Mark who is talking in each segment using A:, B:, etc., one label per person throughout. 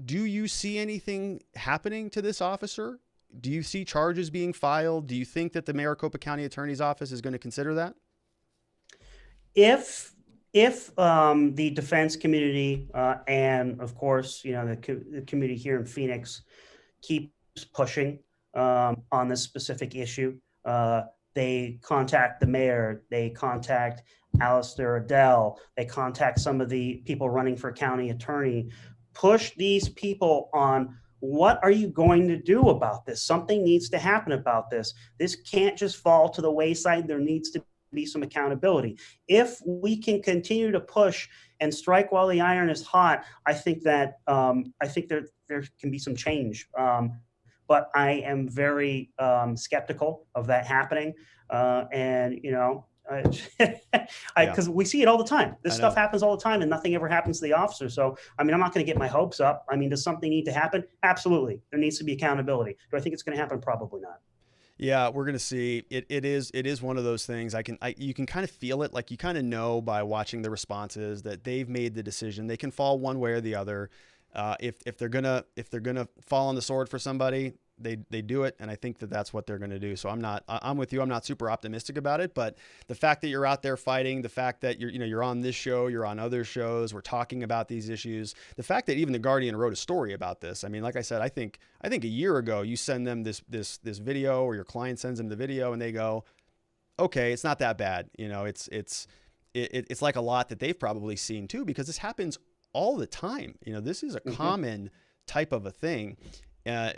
A: Do you see anything happening to this officer? Do you see charges being filed? Do you think that the Maricopa County Attorney's Office is going to consider that?
B: If the defense community and of course the community here in Phoenix keeps pushing on this specific issue, they contact the mayor, they contact Alistair Adele, they contact some of the people running for county attorney, push these people on what are you going to do about this? Something needs to happen about this. This can't just fall to the wayside. There needs to be some accountability. If we can continue to push and strike while the iron is hot, I think that there can be some change. But I am very skeptical of that happening. And
A: Yeah,
B: because we see it all the time. This
A: I
B: stuff
A: know.
B: happens all the time, and nothing ever happens to the officer. So, I mean, I'm not going to get my hopes up. I mean, does something need to happen? Absolutely. There needs to be accountability. Do I think it's going to happen? Probably not.
A: Yeah, we're gonna see. It is one of those things. You can kind of feel it. Like you kind of know by watching the responses that they've made the decision. They can fall one way or the other. If they're gonna fall on the sword for somebody, they do it, and I think that that's what they're gonna do. So I'm with you. I'm not super optimistic about it, but the fact that you're out there fighting, the fact that you're on this show, you're on other shows, we're talking about these issues, the fact that even the Guardian wrote a story about this. I mean, like I said, I think a year ago you send them this video, or your client sends them the video, and they go, okay, it's not that bad. It's like a lot that they've probably seen too, because this happens all the time. This is a
B: Mm-hmm.
A: common type of a thing. Uh,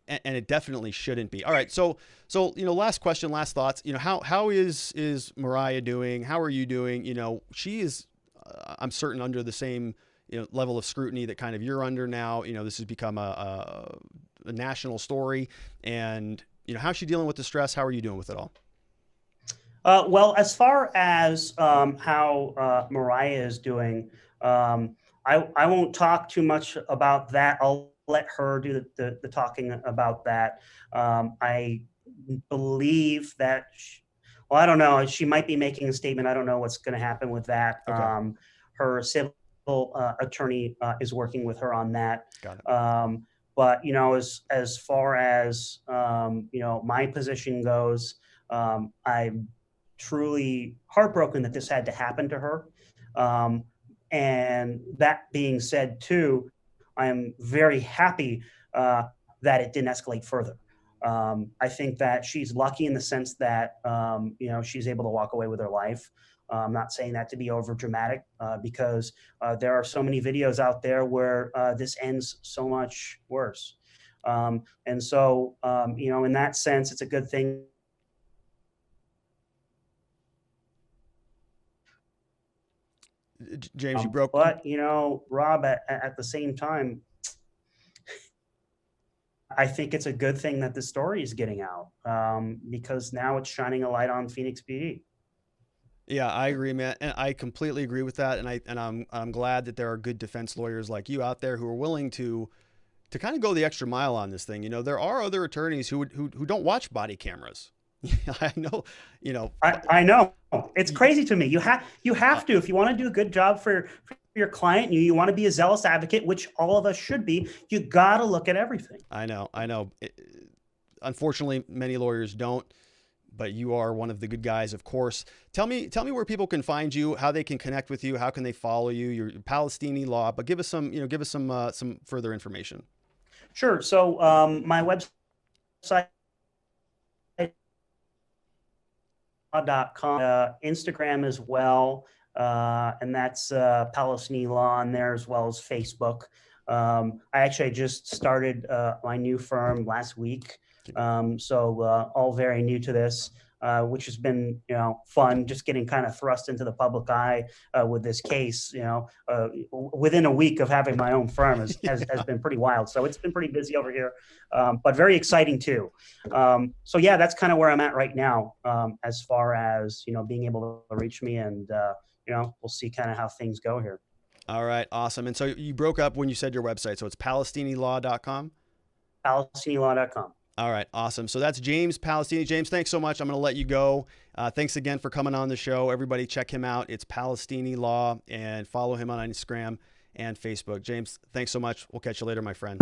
A: and it definitely shouldn't be. All right, so last question, last thoughts. How is Mariah doing? How are you doing? She is, I'm certain, under the same level of scrutiny that kind of you're under now. This has become a national story, and how's she dealing with the stress? How are you doing with it all?
B: Well, as far as how Mariah is doing, I won't talk too much about that. I'll let her do the talking about that. I believe that, well, I don't know. She might be making a statement. I don't know what's going to happen with that.
A: Okay,
B: Her civil attorney is working with her on that.
A: got it.
B: But as far as my position goes, I'm truly heartbroken that this had to happen to her. Um, and that being said, too, I am very happy that it didn't escalate further. I think that she's lucky in the sense that she's able to walk away with her life. I'm not saying that to be over dramatic because there are so many videos out there where this ends so much worse. And so, in that sense, it's a good thing.
A: James, you broke.
B: But Rob, at the same time, I think it's a good thing that the story is getting out because now it's shining a light on Phoenix PD.
A: Yeah, I agree, man, and I completely agree with that. And I'm glad that there are good defense lawyers like you out there who are willing to kind of go the extra mile on this thing. There are other attorneys who don't watch body cameras. I know, you know,
B: I know it's
A: y-
B: crazy to me. You have to, if you want to do a good job for your client, you want to be a zealous advocate, which all of us should be. You got to look at everything.
A: I know. Unfortunately, many lawyers don't, but you are one of the good guys, of course. Tell me where people can find you, how they can connect with you, how can they follow you, your Palestini law, but give us some further information.
B: Sure. So my website com, Instagram as well, and that's Palestini Law on there as well as Facebook. I just started my new firm last week, so all very new to this. Which has been, fun, just getting kind of thrust into the public eye with this case. Within a week of having my own firm has been pretty wild. So it's been pretty busy over here, but very exciting too. So yeah, that's kind of where I'm at right now, as far as being able to reach me, and we'll see kind of how things go here.
A: All right, awesome. And so you broke up when you said your website, so it's palestinilaw.com.
B: PalestiniLaw.com.
A: All right, awesome. So that's James Palestini. James, thanks so much. I'm going to let you go. Thanks again for coming on the show. Everybody, check him out. It's Palestini Law, and follow him on Instagram. and Facebook. James, thanks so much. We'll catch you later, my friend.